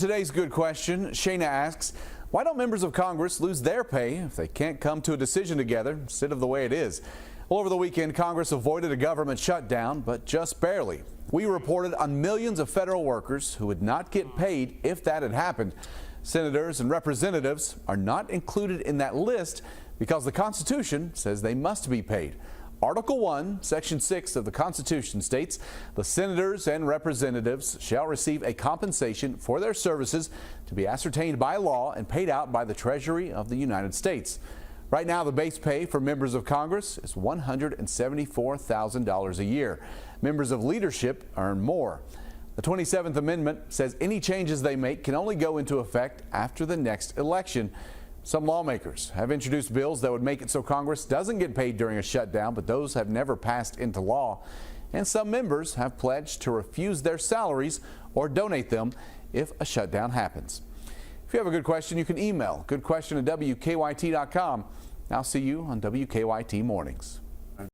Today's good question, Shayna asks, why don't members of Congress lose their pay if they can't come to a decision together instead of the way it is? Well, over the weekend, Congress avoided a government shutdown, but just barely. We reported on millions of federal workers who would not get paid if that had happened. Senators and representatives are not included in that list because the Constitution says they must be paid. Article 1, Section 6 of the Constitution states, the senators and representatives shall receive a compensation for their services to be ascertained by law and paid out by the Treasury of the United States. Right now, the base pay for members of Congress is $174,000 a year. Members of leadership earn more. The 27th Amendment says any changes they make can only go into effect after the next election. Some lawmakers have introduced bills that would make it so Congress doesn't get paid during a shutdown, but those have never passed into law. And some members have pledged to refuse their salaries or donate them if a shutdown happens. If you have a good question, you can email goodquestion@wkyt.com. I'll see you on WKYT Mornings.